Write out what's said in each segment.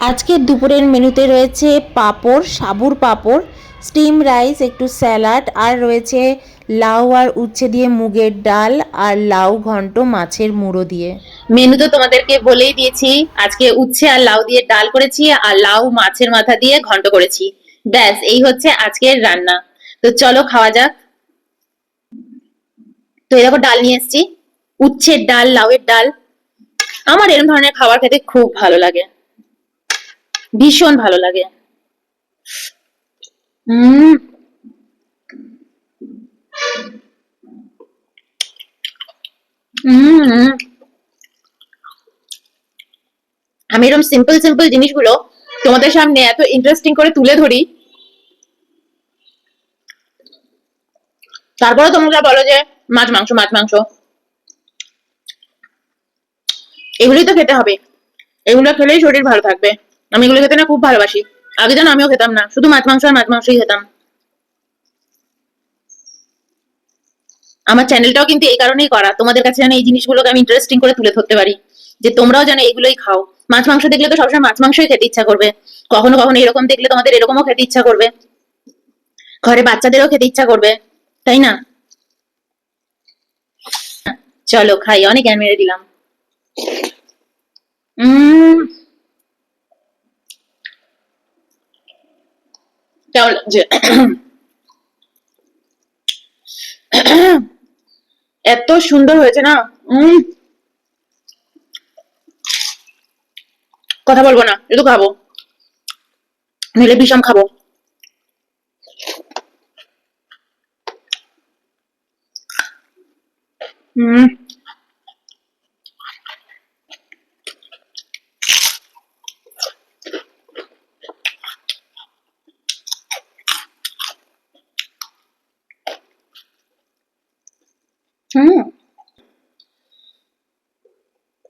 আজকের দুপুরের মেনুতে রয়েছে পাঁপড়, সাবুর পাঁপড়, স্টিম রাইস, একটু স্যালাড, আর রয়েছে লাউ আর উচ্ছে দিয়ে মুগের ডাল, আর লাউ ঘন্ট মাছের মুড়ো দিয়ে। মেনু তো তোমাদেরকে বলেই দিয়েছি। আজকে উচ্ছে আর লাউ দিয়ে ডাল করেছি, আর লাউ মাছের মাথা দিয়ে ঘন্ট করেছি। ব্যাস, এই হচ্ছে আজকের রান্না। তো চলো খাওয়া যাক। তো এই দেখো ডাল নিয়ে এসেছি, উচ্ছের ডাল, লাউয়ের ডাল। আমার এরকম ধরনের খাবার খেতে খুব ভালো লাগে, ভীষণ ভালো লাগে। হুম হুম আমি এরকম সিম্পল সিম্পল জিনিসগুলো তোমাদের সামনে এত ইন্টারেস্টিং করে তুলে ধরি, তারপরে তোমরা বলো যে মাছ মাংস মাছ মাংস। এগুলোই তো খেতে হবে, এগুলো খেলেই শরীর ভালো থাকবে। আমি এগুলো খেতে না খুব ভালোবাসি। আগে যেন আমিও খেতাম না, শুধু মাছ মাংস আর মাছ মাংসই খেতাম। আমার চ্যানেলটাও কিন্তু এই কারণেই করা, তোমাদের কাছে যেন এই জিনিসগুলোকে আমি ইন্টারেস্টিং করে তুলে ধরতে পারি, যে তোমরাও যেন এগুলোই খাও। মাছ মাংস দেখলে তো সবসময় মাছ মাংসই খেতে ইচ্ছা করবে, কখনো কখনো এরকম দেখলে তোমাদের এরকমও খেতে ইচ্ছা করবে, ঘরে বাচ্চাদেরও খেতে ইচ্ছা করবে, তাই না? চলো খাই, অনেক জ্ঞান মেরে দিলাম। উম কেমন লাগছে? এত সুন্দর হয়েছে না। উম কথা বলবো না, একটু খাবো, নইলে বিষম খাবো। হুম হুম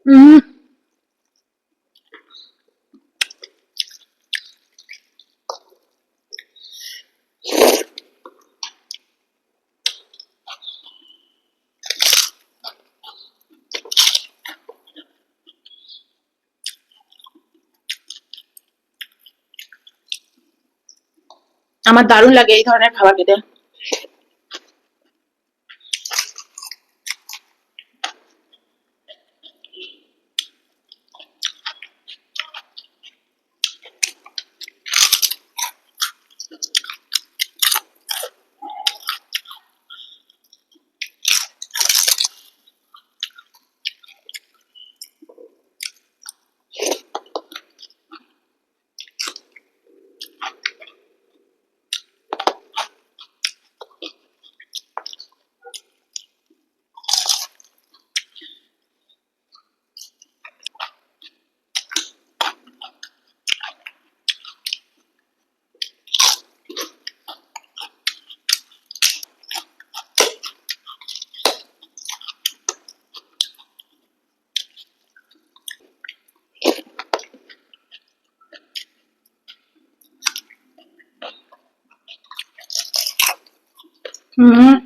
হুম আমার দারুণ লাগে এই ধরনের খাবার খেতে। হুম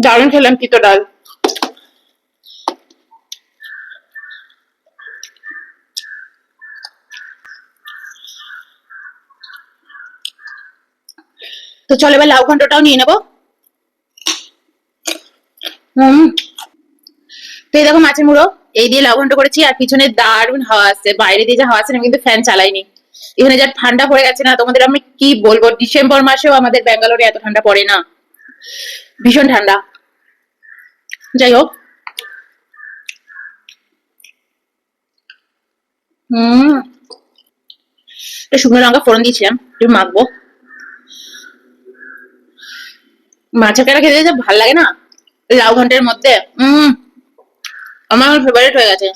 দারুণ খেলাম তিতো ডাল। তো চলো এবার লাউ ঘন্টটাও নিয়ে নেবো। হুম তো এই দেখো মাছের মুড়ো, এই দিয়ে লাউ ঘন্ট করেছি, আর পিছনে দারুণ হাওয়া আসছে, বাইরে দিয়ে যা হাওয়া আসছে, আমি কিন্তু ফ্যান চালাইনি। এখানে যা ঠান্ডা পড়ে গেছে না, তোমাদের আমি কি বলবো, ডিসেম্বর মাসেও আমাদের ব্যাঙ্গালোরে এত ঠান্ডা পড়ে না, ভীষণ ঠান্ডা। যাই হোক, হম শুকনো লঙ্কা ফোড়ন দিয়েছিলাম, একটু মাখবো। মাছের কাটা খেতে যে ভালো লাগে না লাউ ঘন্টের মধ্যে, আমার ফেভারিট হয়ে গেছে।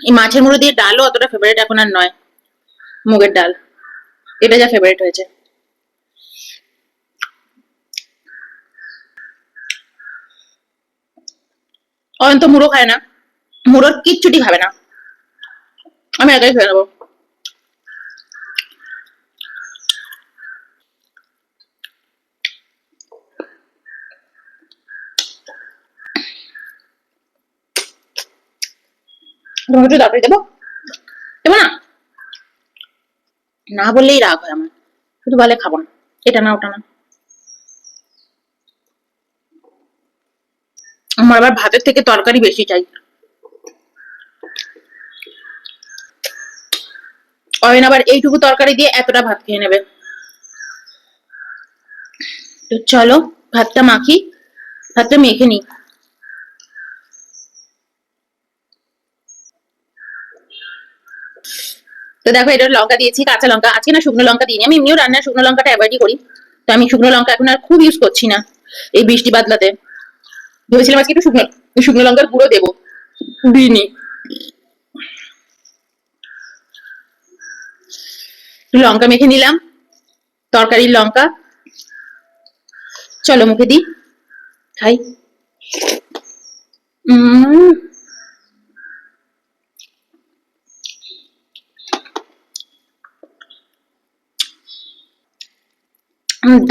এই মাছের মুড়ো দিয়ে ডালও অতটা ফেভারিট এখন আর নয়, মুগের ডাল, এটা যা ফেভারিট হয়েছে। অয়ন্ত মুড়ো খায় না, মুড়োর কিচ্ছুটি খাবে না, আমি একাই খেয়ে নেবো। তোমাকে একটু তরকারি দেবো, দেবো না? না বললেই রাগ হয় আমার, শুধু বলে খাবো না, এটা না ওটা না। আমার আবার ভাতের থেকে তরকারি বেশি চাই। অয়ন আবার এইটুকু তরকারি দিয়ে এতটা ভাত খেয়ে নেবে। তো চলো ভাতটা মাখি, ভাতটা মেখে নিই। তো দেখো, এটা লঙ্কা দিয়েছি, কাঁচা লঙ্কা, আজকে না শুকনো লঙ্কা দিইনি, আমি এমনিও রান্নার শুকনো লঙ্কাটা অ্যাভয়েডই করি। তো আমি শুকনো লঙ্কা এখন আর খুব ইউজ করছি না এই বৃষ্টি বাদলাতে। ভেবেছিলাম আজকে একটু শুকনো শুকনো লঙ্কার গুঁড়ো দেবো, দিইনি। লঙ্কা মেখে নিলাম, তরকারির লঙ্কা। চলো মুখে দিই, খাই। উম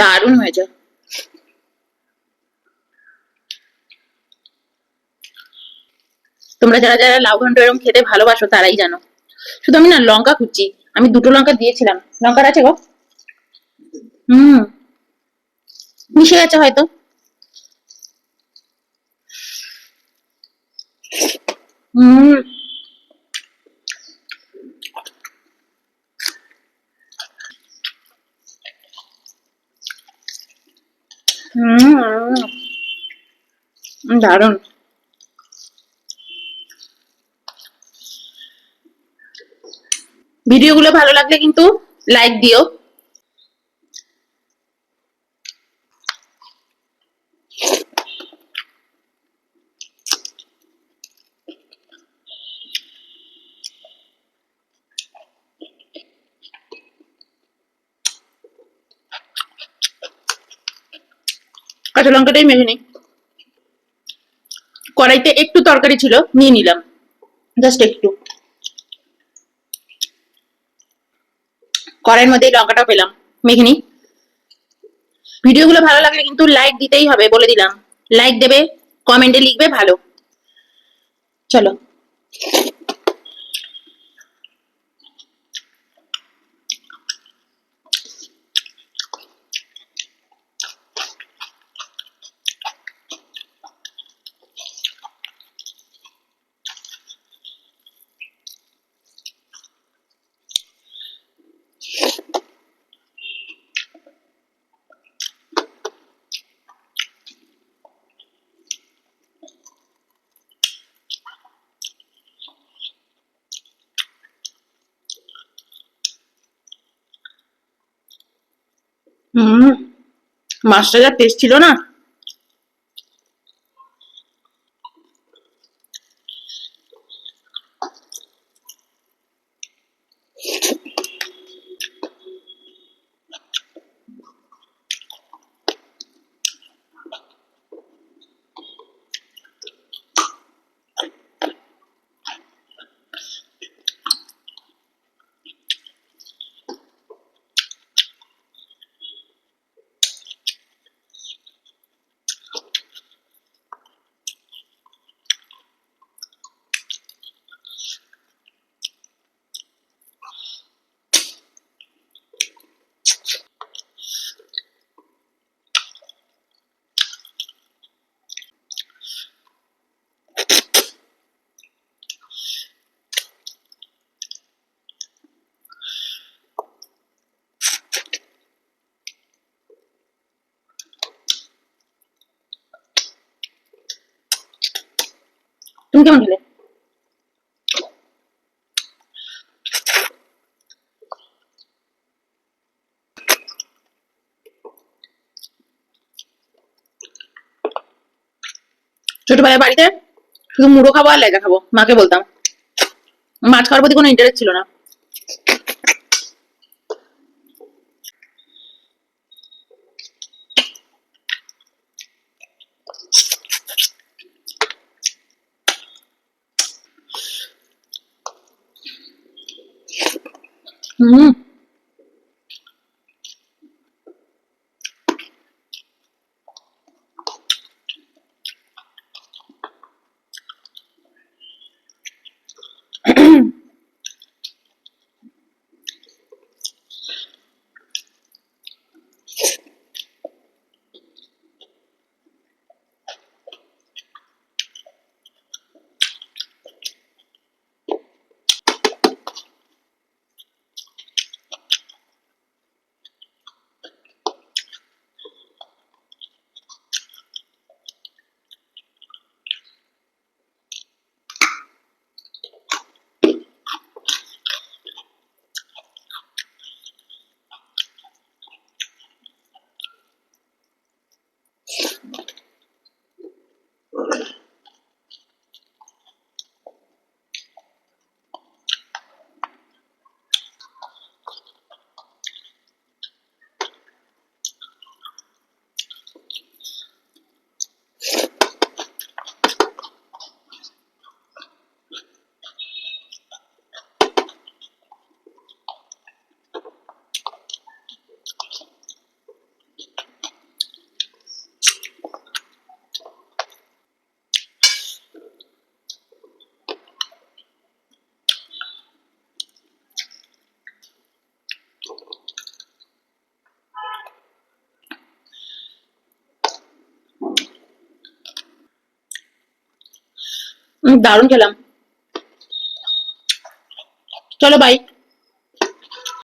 দারুণ হয়েছে। তোমরা যারা যারা লাউ ঘন্ট এরকম খেতে ভালোবাসো তারাই জানো। শুধু আমি না লঙ্কা খুঁজছি, আমি দুটো লঙ্কা দিয়েছিলাম, লঙ্কার আছে গো। হুম, মিশে গেছে হয়তো। হুম হুম দারুণ। ভিডিওগুলো ভালো লাগলে কিন্তু লাইক দিও। কাঁচা লঙ্কাটাই মেখে নিই। কড়াইতে একটু তরকারি ছিল, নিয়ে নিলাম, জাস্ট একটু। কড়াইয়ের মধ্যে লঙ্কাটা পেলাম, মেখে নিই। ভিডিওগুলো ভালো লাগলে কিন্তু লাইক দিতেই হবে, বলে দিলাম। লাইক দেবে, কমেন্টে লিখবে ভালো। চলো। হুম, মাছটা যা টেস্ট ছিল না। তুমি কেমন খেলে? ছোটবেলায় বাড়িতে শুধু মুড়ো খাবো আর লেজা খাবো, মাকে বলতাম। মাছ খাওয়ার প্রতি কোনো ইন্টারেস্ট ছিল না। হুম। দারুণ খেলাম। চলো বাই।